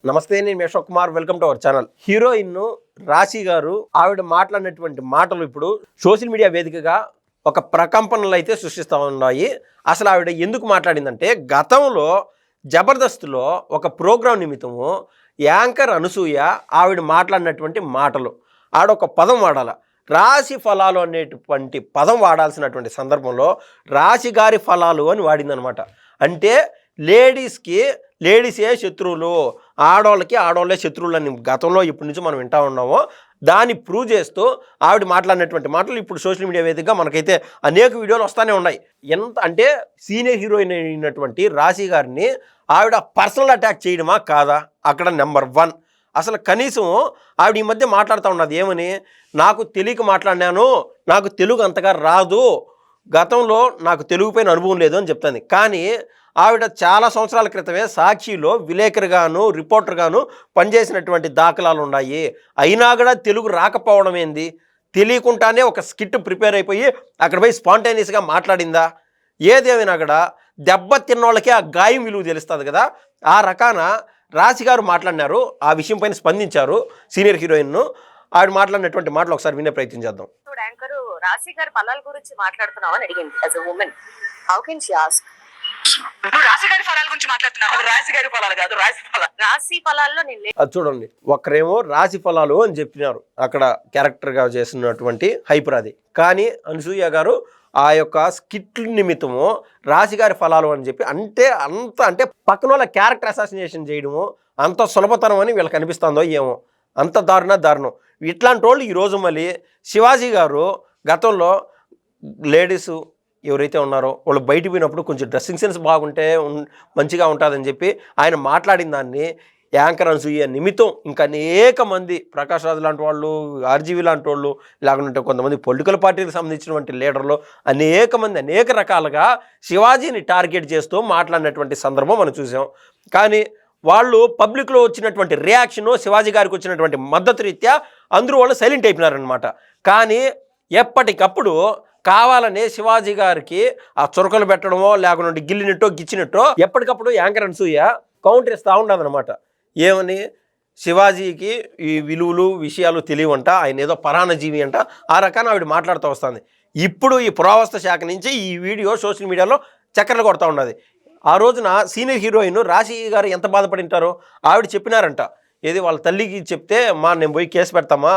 నమస్తే, నేను Meshach Kumar. Welcome to our channel. Heroine రాశి గారు ఆవిడ మాట్లాడినటువంటి మాటలు ఇప్పుడు సోషల్ మీడియా వేదికగా ఒక ప్రకంపనలు అయితే సృష్టిస్తూ ఉన్నాయి. అసలు ఆవిడ ఎందుకు మాట్లాడిందంటే, గతంలో జబర్దస్త్లో ఒక ప్రోగ్రాం నిమిత్తము యాంకర్ అనసూయ ఆవిడ మాట్లాడినటువంటి మాటలు, ఆడొక పదం వాడాల, రాశి ఫలాలు అనేటువంటి పదం వాడాల్సినటువంటి సందర్భంలో రాశి గారి ఫలాలు అని వాడిందనమాట. అంటే లేడీసే శత్రువులు, ఆడవాళ్ళే శత్రువులు అని గతంలో ఇప్పటి నుంచి మనం వింటూ ఉన్నామో దాన్ని ప్రూవ్ చేస్తూ ఆవిడ మాట్లాడినటువంటి మాటలు ఇప్పుడు సోషల్ మీడియా వేదికగా మనకైతే అనేక వీడియోలు వస్తూనే ఉన్నాయి. ఎంత అంటే సీనియర్ హీరోయిన్ అయినటువంటి రాశి గారిని ఆవిడ పర్సనల్ అటాక్ చేయడమా కాదా అక్కడ నెంబర్ 1. అసలు కనీసం ఆవిడ ఈ మధ్య మాట్లాడుతూ ఉన్నది ఏమని, నాకు తెలియక మాట్లాడినాను, నాకు తెలుగు అంతగా రాదు, గతంలో నాకు తెలుగు పైన అనుభవం లేదు అని చెప్తుంది. కానీ ఆవిడ చాలా సంవత్సరాల క్రితమే సాక్షిలో విలేకరుగాను రిపోర్టర్గాను పనిచేసినటువంటి దాఖలాలు ఉన్నాయి. అయినా కూడా తెలుగు రాకపోవడం ఏంది, తెలియకుండానే ఒక స్కిట్ ప్రిపేర్ అయిపోయి అక్కడ పోయి స్పాంటేనియస్గా మాట్లాడిందా? ఏదేమైనా కూడా దెబ్బ తిన్నోళ్ళకే ఆ గాయం విలువ తెలుస్తుంది కదా. ఆ రకాన రాశి గారు మాట్లాడినారు, ఆ విషయం పైన స్పందించారు సీనియర్ హీరోయిన్. ఆవిడ మాట్లాడినటువంటి మాటలు ఒకసారి వినే ప్రయత్నం చేద్దాం. యాంకరు రాశి గారి ఫలాల గురించి మాట్లాడుతున్నావు అని అడిగింది. As a women how can she ask? నువ్వు రాశి గారి ఫలాల గురించి మాట్లాడుతున్నావు. రాశి గారి ఫలాలు కాదు, రాశి ఫలాల్లో నేను అది చూడండి, ఒకరేమో రాశి ఫలాలు అని చెప్పినారు అక్కడ క్యారెక్టర్గా చేసినటువంటి హైపరాది. కానీ అనసూయ గారు ఆ యొక్క స్కిట్ నిమిత్తము రాశిగారి ఫలాలు అని చెప్పి అంటే పక్కన వాళ్ళ క్యారెక్టర్ అసాసినేషన్ చేయడము అంత సులభతరం అని వీళ్ళకి అనిపిస్తుందో ఏమో, అంత దారుణం. ఇట్లాంటి వాళ్ళు ఈరోజు మళ్ళీ శివాజీ గారు గతంలో లేడీసు ఎవరైతే ఉన్నారో వాళ్ళు బయట పోయినప్పుడు కొంచెం డ్రెస్సింగ్ సెన్స్ బాగుంటే మంచిగా ఉంటుందని చెప్పి ఆయన మాట్లాడిన దాన్ని యాంకర్ అనసూయ నిమిత్తం ఇంకా అనేక మంది, ప్రకాష్ రాజు లాంటి వాళ్ళు, ఆర్జీవి లాంటి వాళ్ళు, లేకుంటే కొంతమంది పొలిటికల్ పార్టీలకు సంబంధించినటువంటి లీడర్లు అనేక మంది అనేక రకాలుగా శివాజీని టార్గెట్ చేస్తూ మాట్లాడినటువంటి సందర్భం మనం చూసాం. కానీ వాళ్ళు పబ్లిక్లో వచ్చినటువంటి రియాక్షను, శివాజీ గారికి వచ్చినటువంటి మద్దతు రీత్యా అందరూ వాళ్ళు సైలెంట్ అయిపోయినారనమాట. కానీ ఎప్పటికప్పుడు కావాలని శివాజీ గారికి ఆ చురకలు పెట్టడమో లేకుంటే గిచ్చినట్టో ఎప్పటికప్పుడు యాంకర్ అనసూయ కౌంటర్ ఇస్తూ ఉండదనమాట. ఏమని, శివాజీకి ఈ విలువలు విషయాలు తెలియవంట, ఆయన ఏదో పరాణజీవి అంట, ఆ రకాన్ని ఆవిడ మాట్లాడుతూ వస్తుంది. ఇప్పుడు ఈ పురావస్తు శాఖ నుంచి ఈ వీడియో సోషల్ మీడియాలో చక్కర్లు కొడుతూ ఉన్నది. ఆ రోజున సీనియర్ హీరోయిన్ రాశి గారు ఎంత బాధపడి ఉంటారో ఆవిడ చెప్పినారంట. ఏది వాళ్ళ తల్లికి చెప్తే, నేను పోయి కేసు పెడతామా,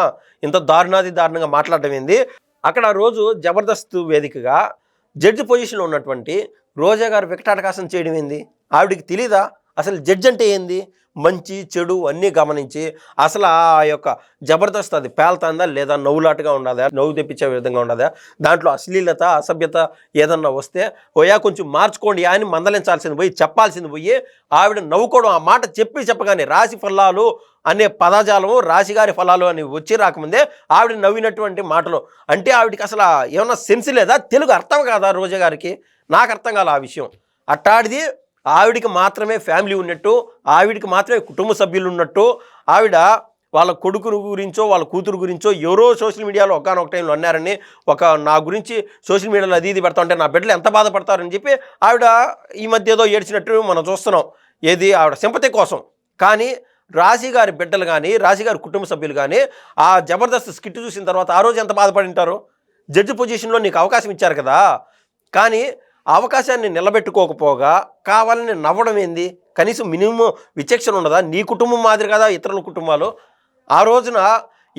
ఇంత దారుణంగా మాట్లాడడం ఏంది. అక్కడ ఆ రోజు జబర్దస్త్ వేదికగా జడ్జి పొజిషన్లో ఉన్నటువంటి రోజా గారు వికటాటకాసం చేయడం ఏంది, ఆవిడికి తెలీదా అసలు జడ్జి అంటే ఏంది, మంచి చెడు అన్నీ గమనించి అసలు ఆ యొక్క జబర్దస్త్ అది పేల్తాందా లేదా, నవ్వులాటగా ఉండదా, నవ్వు తెప్పించే విధంగా ఉండదా, దాంట్లో అశ్లీలత అసభ్యత ఏదన్నా వస్తే ఓయా కొంచెం మార్చుకోండి అని మందలించాల్సింది పోయి, చెప్పాల్సింది పోయి ఆవిడ నవ్వుకోవడం. ఆ మాట చెప్పగానే రాశి ఫలాలు అనే పదజాలము, రాశిగారి ఫలాలు అని వచ్చి రాకముందే ఆవిడ నవ్వినటువంటి మాటలు. అంటే ఆవిడకి అసలు ఏమన్నా సెన్స్ లేదా, తెలుగు అర్థం కాదా రోజా గారికి? నాకు అర్థం కాల ఆ విషయం. అట్టాడిది ఆవిడికి మాత్రమే ఫ్యామిలీ ఉన్నట్టు, ఆవిడికి మాత్రమే కుటుంబ సభ్యులు ఉన్నట్టు, ఆవిడ వాళ్ళ కొడుకు గురించో వాళ్ళ కూతురు గురించో ఎవరో సోషల్ మీడియాలో ఒకనొక టైంలో అన్నారని, నా గురించి సోషల్ మీడియాలో అది పెడతా ఉంటే నా బిడ్డలు ఎంత బాధపడతారని చెప్పి ఆవిడ ఈ మధ్య ఏదో ఏడ్చినట్టు మనం చూస్తున్నాం. ఏది ఆవిడ సింపతి కోసం. కానీ రాశి గారి బిడ్డలు కానీ రాశి గారి కుటుంబ సభ్యులు కానీ ఆ జబర్దస్త్ స్కిట్ చూసిన తర్వాత ఆ రోజు ఎంత బాధపడి ఉంటారు. జడ్జి పొజిషన్లో నీకు అవకాశం ఇచ్చారు కదా, కానీ అవకాశాన్ని నిలబెట్టుకోకపోగా కావాలని నవ్వడం ఏంది? కనీసం మినిమం విచక్షణ ఉండదా? నీ కుటుంబం మాదిరి కదా ఇతరుల కుటుంబాలు. ఆ రోజున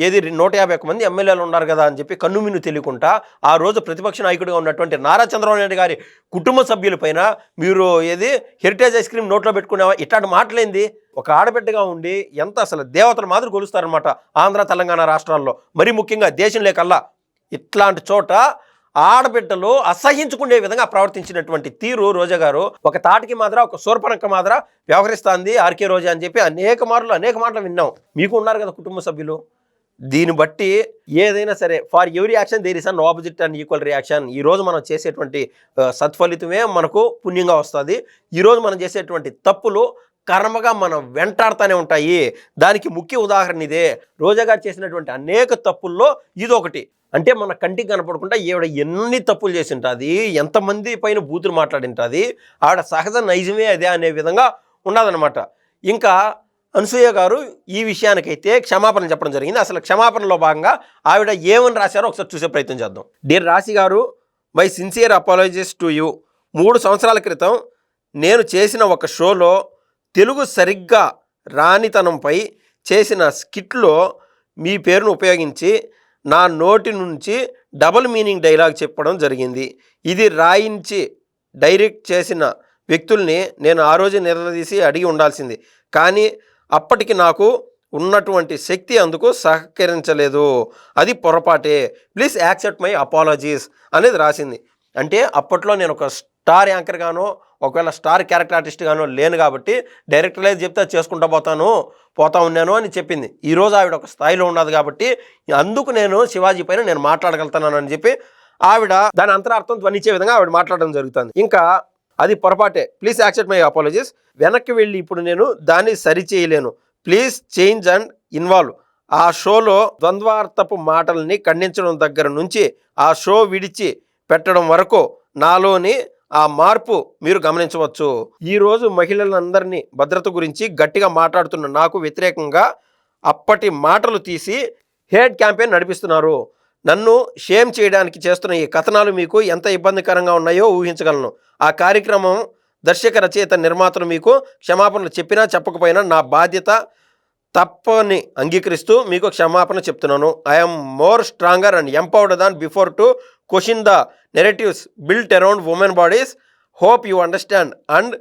ఏది 151 మంది ఎమ్మెల్యేలు ఉన్నారు కదా అని చెప్పి కన్నుమిన్ను తెలియకుండా ఆ రోజు ప్రతిపక్ష నాయకుడిగా ఉన్నటువంటి నారా చంద్రబాబు నాయుడు గారి కుటుంబ సభ్యులపైన మీరు ఏది హెరిటేజ్ ఐస్ క్రీమ్ నోట్లో పెట్టుకునేవా, ఇట్లాంటి మాటలేంది? ఒక ఆడబిడ్డగా ఉండి ఎంత అసలు దేవతల మాదిరి కొలుస్తారనమాట ఆంధ్ర తెలంగాణ రాష్ట్రాల్లో, మరీ ముఖ్యంగా దేశంలో కల్లా. ఇట్లాంటి చోట ఆడబిడ్డలు అసహించుకునే విధంగా ప్రవర్తించినటువంటి తీరు రోజా గారు ఒక తాటికి మాదిర, ఒక సూర్పనక్క మాదిర వ్యవహరిస్తుంది ఆర్కే రోజా అని చెప్పి అనేక మాటలు విన్నాం. మీకు ఉన్నారు కదా కుటుంబ సభ్యులు. దీన్ని బట్టి ఏదైనా సరే, for every action there is an opposite and equal reaction. ఈరోజు మనం చేసేటువంటి సత్ఫలితమే మనకు పుణ్యంగా వస్తుంది. ఈరోజు మనం చేసేటువంటి తప్పులు కర్మగా మనం వెంటాడుతూనే ఉంటాయి. దానికి ముఖ్య ఉదాహరణ ఇదే. రోజా గారు చేసినటువంటి అనేక తప్పుల్లో ఇదొకటి. అంటే మన కంటికి కనపడకుండా ఈవిడ ఎన్ని తప్పులు చేసి ఉంటుంది, ఎంతమంది పైన బూతులు మాట్లాడి ఉంటుంది, ఆవిడ సహజ నైజమే అదే అనే విధంగా ఉన్నదనమాట. ఇంకా అనసూయ గారు ఈ విషయానికైతే క్షమాపణ చెప్పడం జరిగింది. అసలు క్షమాపణలో భాగంగా ఆవిడ ఏమని రాశారో ఒకసారి చూసే ప్రయత్నం చేద్దాం. డియర్ రాశి గారు, my sincere apologies to you. 3 సంవత్సరాల క్రితం నేను చేసిన ఒక షోలో తెలుగు సరిగ్గా రానితనంపై చేసిన స్కిట్లో మీ పేరును ఉపయోగించి నా నోటి నుంచి డబుల్ మీనింగ్ డైలాగ్ చెప్పడం జరిగింది. ఇది రాయించి డైరెక్ట్ చేసిన వ్యక్తుల్ని నేను ఆ రోజు నిలదీసి అడిగి ఉండాల్సింది. కానీ అప్పటికి నాకు ఉన్నటువంటి శక్తి అందుకు సహకరించలేదు. అది పొరపాటే. ప్లీజ్ యాక్సెప్ట్ మై అపాలజీస్ అనేది రాసింది. అంటే అప్పట్లో నేను ఒక స్టార్ యాంకర్ గానో ఒకవేళ స్టార్ క్యారెక్టర్ ఆర్టిస్ట్ గానో లేను కాబట్టి డైరెక్టర్ లేదు చెప్తే చేసుకుంటా పోతా ఉన్నాను అని చెప్పింది. ఈరోజు ఆవిడ ఒక స్థాయిలో ఉన్నది కాబట్టి అందుకు నేను శివాజీ పైన నేను మాట్లాడగలుగుతాను అని చెప్పి ఆవిడ దాని అంతరార్థం ధ్వనించే విధంగా ఆవిడ మాట్లాడడం జరుగుతుంది. ఇంకా అది పొరపాటే. Please accept my apologies. వెనక్కి వెళ్ళి ఇప్పుడు నేను దాన్ని సరిచేయలేను. Please change and involve. ఆ షోలో ద్వంద్వార్థపు మాటల్ని ఖండించడం దగ్గర నుంచి ఆ షో విడిచి పెట్టడం వరకు నాలోని ఆ మార్పు మీరు గమనించవచ్చు. ఈరోజు మహిళలందరినీ భద్రత గురించి గట్టిగా మాట్లాడుతున్న నాకు వ్యతిరేకంగా అప్పటి మాటలు తీసి హేట్ క్యాంపెయిన్ నడిపిస్తున్నారు. నన్ను షేమ్ చేయడానికి చేస్తున్న ఈ కథనాలు మీకు ఎంత ఇబ్బందికరంగా ఉన్నాయో ఊహించగలను. ఆ కార్యక్రమం దర్శక రచయిత నిర్మాతలు మీకు క్షమాపణలు చెప్పినా చెప్పకపోయినా నా బాధ్యత తప్పని అంగీకరిస్తూ మీకు క్షమాపణ చెప్తున్నాను. I'm more stronger and empowered than before to question the narratives built around women bodies. Hope you understand and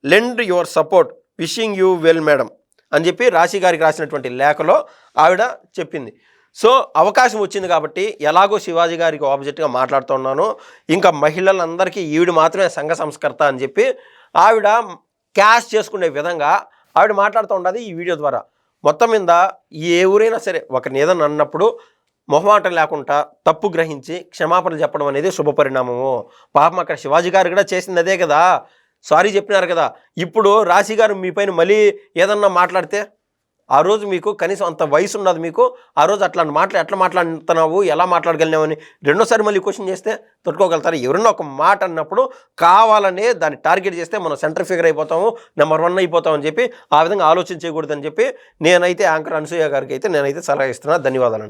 lend your support. Wishing you well madam అని చెప్పి రాశి గారికి రాసినటువంటి లేఖలో ఆవిడ చెప్పింది. సో అవకాశం వచ్చింది కాబట్టి ఎలాగో శివాజీ గారికి ఆపోజిట్గా మాట్లాడుతున్నాను. ఇంకా మహిళలందరికీ ఈవిడ మాత్రమే సంఘ సంస్కర్త అని చెప్పి ఆవిడ క్యాష్ చేసుకునే విధంగా ఆవిడ మాట్లాడుతూ ఉండదు ఈ వీడియో ద్వారా. మొత్తం మీద ఏ ఊరైనా సరే ఒకరిని ఏదైనా అన్నప్పుడు మొహమాటం లేకుండా తప్పు గ్రహించి క్షమాపణ చెప్పడం అనేది శుభపరిణామము. పాపం అక్కడ శివాజీ గారు కూడా చేసింది అదే కదా, సారీ చెప్పినారు కదా. ఇప్పుడు రాశి గారు మీ పైన మళ్ళీ ఏదన్నా మాట్లాడితే ఆ రోజు మీకు కనీసం అంత వయసు ఉన్నది మీకు, ఆ రోజు అట్లాంటి మాటలు ఎట్లా మాట్లాడుతున్నావు, ఎలా మాట్లాడగలిగినావు అని రెండోసారి మళ్ళీ క్వశ్చన్ చేస్తే తట్టుకోగలుగుతారు. ఎవరన్నా ఒక మాట అన్నప్పుడు కావాలనే దాన్ని టార్గెట్ చేస్తే మనం సెంటర్ ఫిగర్ అయిపోతాము, నెంబర్ 1 అయిపోతాం అని చెప్పి ఆ విధంగా ఆలోచించకూడదని చెప్పి నేనైతే యాంకర్ అనసూయ గారికి అయితే నేనైతే సలహా ఇస్తున్నా. ధన్యవాదాలు.